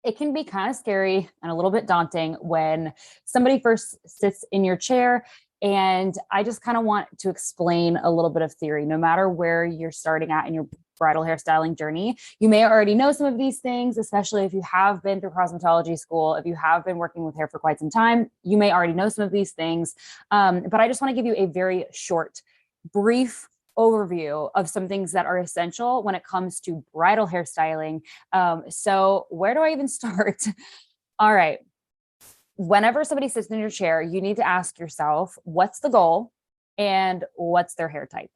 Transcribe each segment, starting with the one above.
It can be kind of scary and a little bit daunting when somebody first sits in your chair. And I just kind of want to explain a little bit of theory. No matter where you're starting at in your bridal hairstyling journey, you may already know some of these things, especially if you have been through cosmetology school. If you have been working with hair for quite some time, you may already know some of these things. But I just want to give you a very short, brief overview of some things that are essential when it comes to bridal hairstyling. So where do I even start? All right. Whenever somebody sits in your chair, you need to ask yourself, what's the goal and what's their hair type?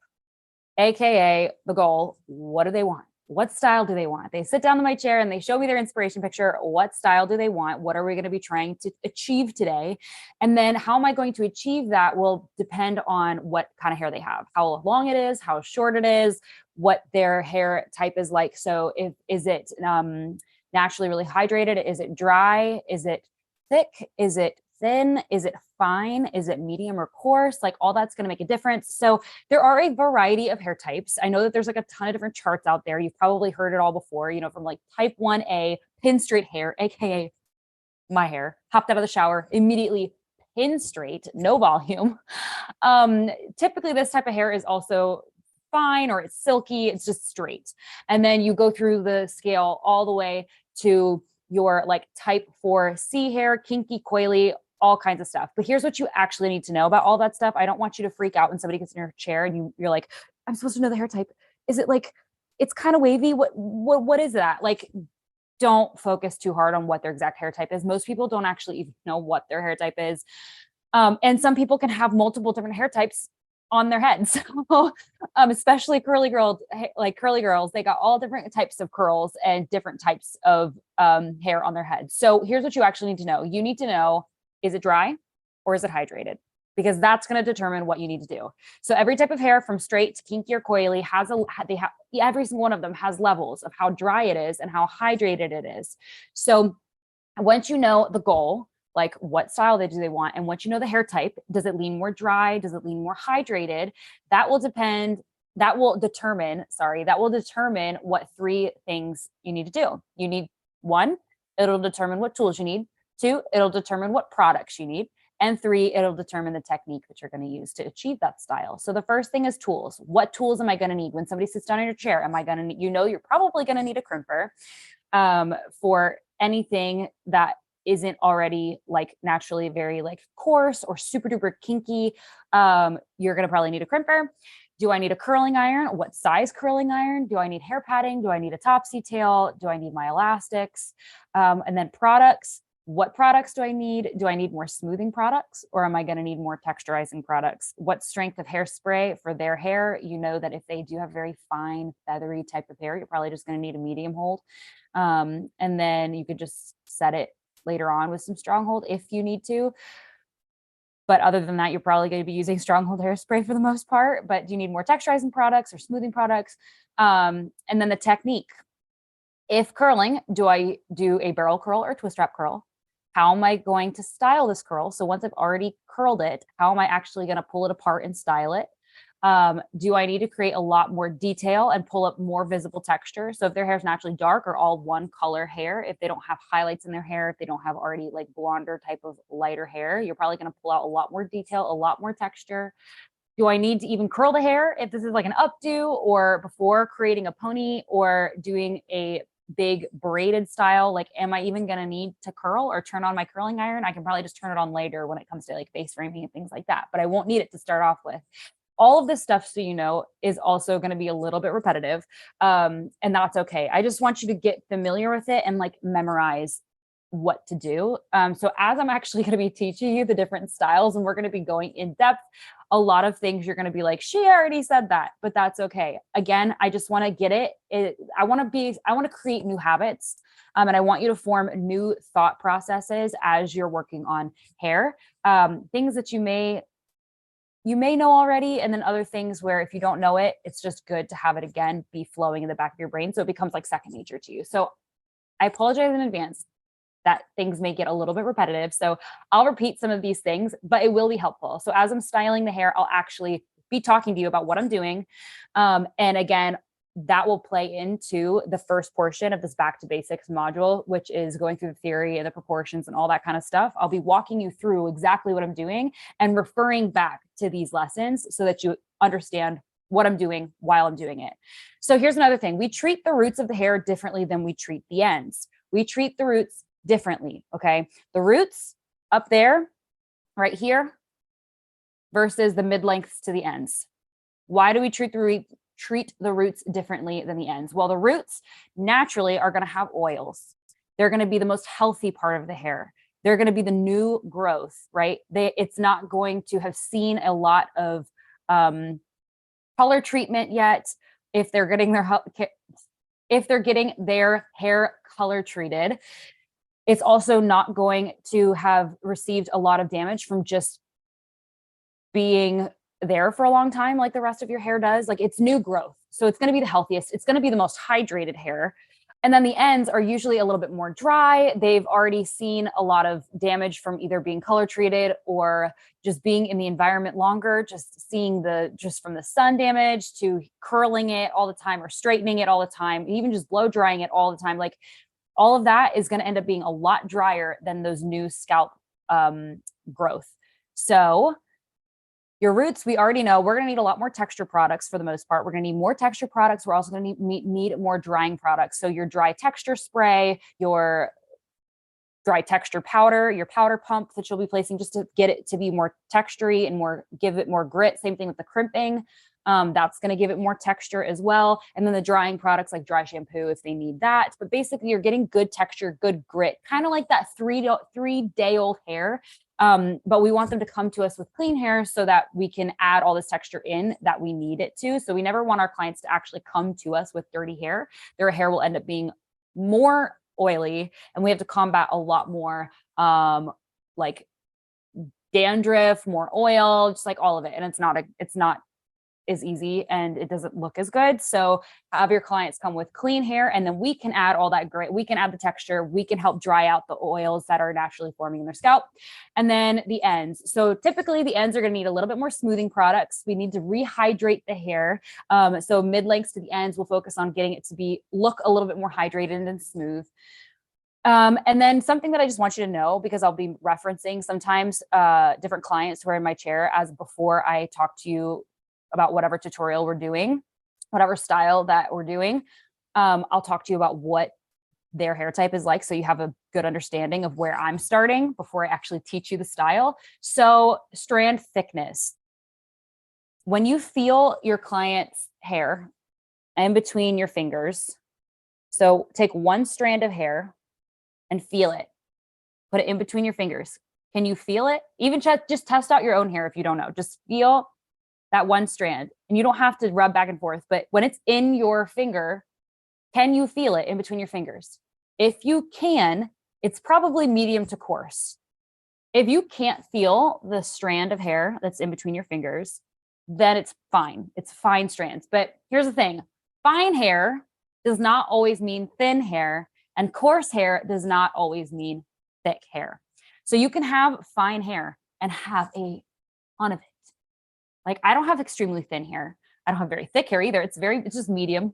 AKA the goal. What do they want? What style do they want? They sit down in my chair and they show me their inspiration picture. What style do they want? What are we going to be trying to achieve today? And then how am I going to achieve that will depend on what kind of hair they have, how long it is, how short it is, what their hair type is like. So if is it naturally really hydrated? Is it dry? Is it thick? Is it thin? Is it fine? Is it medium or coarse? Like all that's going to make a difference. So there are a variety of hair types. I know that there's like a ton of different charts out there. You've probably heard it all before, from like type 1A, pin straight hair, AKA my hair, hopped out of the shower, immediately pin straight, no volume. Typically this type of hair is also fine or it's silky, it's just straight. And then you go through the scale all the way to your like type 4C hair, kinky, coily, all kinds of stuff. But here's what you actually need to know about all that stuff. I don't want you to freak out when somebody gets in your chair and you're like, I'm supposed to know the hair type. Is it like, it's kind of wavy? What is that? Like, don't focus too hard on what their exact hair type is. Most people don't actually even know what their hair type is. And some people can have multiple different hair types on their heads. Especially curly girls, they got all different types of curls and different types of hair on their head. So here's what you actually need to know. You need to know, is it dry or is it hydrated? Because that's going to determine what you need to do. So every type of hair from straight to kinky or coily every single one of them has levels of how dry it is and how hydrated it is. So once you know the goal, like what style do they want, and once you know the hair type, does it lean more dry? Does it lean more hydrated? That will determine what three things you need to do. You need one, it'll determine what tools you need. Two, it'll determine what products you need. And three, it'll determine the technique that you're going to use to achieve that style. So the first thing is tools. What tools am I going to need? When somebody sits down in your chair, am I going to need, you're probably going to need a crimper for anything that isn't already like naturally very like coarse or super duper kinky. You're going to probably need a crimper. Do I need a curling iron? What size curling iron? Do I need hair padding? Do I need a topsy tail? Do I need my elastics? And then products. What products do I need? Do I need more smoothing products or am I going to need more texturizing products? What strength of hairspray for their hair? You know that if they do have very fine, feathery type of hair, you're probably just going to need a medium hold. And then you could just set it later on with some stronghold if you need to. But other than that, you're probably going to be using stronghold hairspray for the most part. But do you need more texturizing products or smoothing products? And then the technique. If curling, do I do a barrel curl or twist wrap curl? How am I going to style this curl? So once I've already curled it, how am I actually going to pull it apart and style it? Do I need to create a lot more detail and pull up more visible texture? So if their hair is naturally dark or all one color hair, if they don't have highlights in their hair, if they don't have already like blonder type of lighter hair, you're probably going to pull out a lot more detail, a lot more texture. Do I need to even curl the hair if this is like an updo or before creating a pony or doing a big braided style? Like, am I even going to need to curl or turn on my curling iron? I can probably just turn it on later when it comes to like face framing and things like that, but I won't need it to start off with. All of this stuff, so you know, is also going to be a little bit repetitive, and that's okay. I just want you to get familiar with it and like memorize what to do. So as I'm actually going to be teaching you the different styles and we're going to be going in depth, a lot of things you're going to be like, she already said that, but that's okay. Again, I just want to get it. I want to create new habits. And I want you to form new thought processes as you're working on hair. Things that you may know already, and then other things where if you don't know it, it's just good to have it again be flowing in the back of your brain so it becomes like second nature to you. So I apologize in advance that things may get a little bit repetitive. So I'll repeat some of these things, but it will be helpful. So as I'm styling the hair, I'll actually be talking to you about what I'm doing. And again, that will play into the first portion of this back to basics module, which is going through the theory and the proportions and all that kind of stuff. I'll be walking you through exactly what I'm doing and referring back to these lessons so that you understand what I'm doing while I'm doing it. So here's another thing. We treat the roots of the hair differently than we treat the ends. We treat the roots differently, okay? The roots up there, right here, versus the mid-lengths to the ends. Why do we treat the roots differently than the ends? Well, the roots naturally are going to have oils. They're going to be the most healthy part of the hair. They're going to be the new growth, right? It's not going to have seen a lot of color treatment yet. If they're getting their hair color treated, it's also not going to have received a lot of damage from just being there for a long time like the rest of your hair does. Like, it's new growth. So it's going to be the healthiest. It's going to be the most hydrated hair. And then the ends are usually a little bit more dry. They've already seen a lot of damage from either being color treated or just being in the environment longer, just from the sun damage to curling it all the time or straightening it all the time, even just blow drying it all the time. Like, all of that is going to end up being a lot drier than those new scalp growth. So your roots, we already know we're going to need a lot more texture products for the most part. We're going to need more texture products. We're also going to need more drying products. So your dry texture spray, your dry texture powder, your powder pump that you'll be placing just to get it to be more textury and give it more grit. Same thing with the crimping. That's going to give it more texture as well. And then the drying products like dry shampoo, if they need that. But basically you're getting good texture, good grit, kind of like that 3-day-old hair. But we want them to come to us with clean hair so that we can add all this texture in that we need it to. So we never want our clients to actually come to us with dirty hair. Their hair will end up being more oily, and we have to combat a lot more like dandruff, more oil, just like all of it. And it's not as easy and it doesn't look as good. So have your clients come with clean hair, and then we can add all that grit. We can add the texture. We can help dry out the oils that are naturally forming in their scalp. And then the ends. So typically the ends are going to need a little bit more smoothing products. We need to rehydrate the hair. So mid-lengths to the ends, we'll focus on getting it to look a little bit more hydrated and smooth. And then something that I just want you to know, because I'll be referencing sometimes different clients who are in my chair as before I talk to you about whatever tutorial we're doing, whatever style that we're doing. I'll talk to you about what their hair type is like, so you have a good understanding of where I'm starting before I actually teach you the style. So strand thickness. When you feel your client's hair in between your fingers, so take one strand of hair and feel it. Put it in between your fingers. Can you feel it? Even just test out your own hair if you don't know. Just feel that one strand. And you don't have to rub back and forth, but when it's in your finger, can you feel it in between your fingers? If you can, it's probably medium to coarse. If you can't feel the strand of hair that's in between your fingers, then it's fine. It's fine strands. But here's the thing. Fine hair does not always mean thin hair, and coarse hair does not always mean thick hair. So you can have fine hair and have a ton of it. Like, I don't have extremely thin hair. I don't have very thick hair either. It's just medium,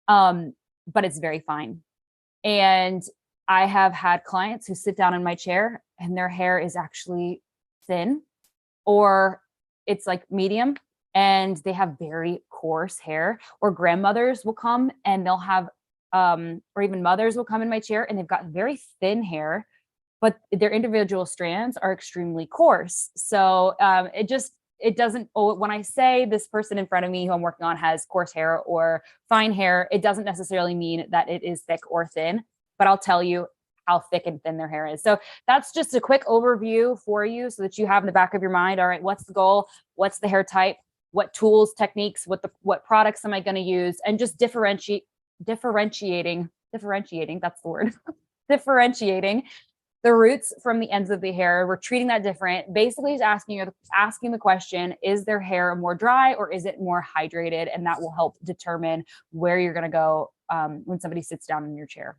but it's very fine. And I have had clients who sit down in my chair and their hair is actually thin, or it's like medium, and they have very coarse hair. Or grandmothers will come and they'll have, or even mothers will come in my chair and they've got very thin hair, but their individual strands are extremely coarse. So it doesn't, when I say this person in front of me who I'm working on has coarse hair or fine hair, it doesn't necessarily mean that it is thick or thin, but I'll tell you how thick and thin their hair is. So that's just a quick overview for you so that you have in the back of your mind, all right, what's the goal? What's the hair type? What tools, techniques, what products am I going to use? And just differentiating, that's the word, differentiating the roots from the ends of the hair. We're treating that different. Basically, just asking the question, is their hair more dry or is it more hydrated? And that will help determine where you're going to go when somebody sits down in your chair.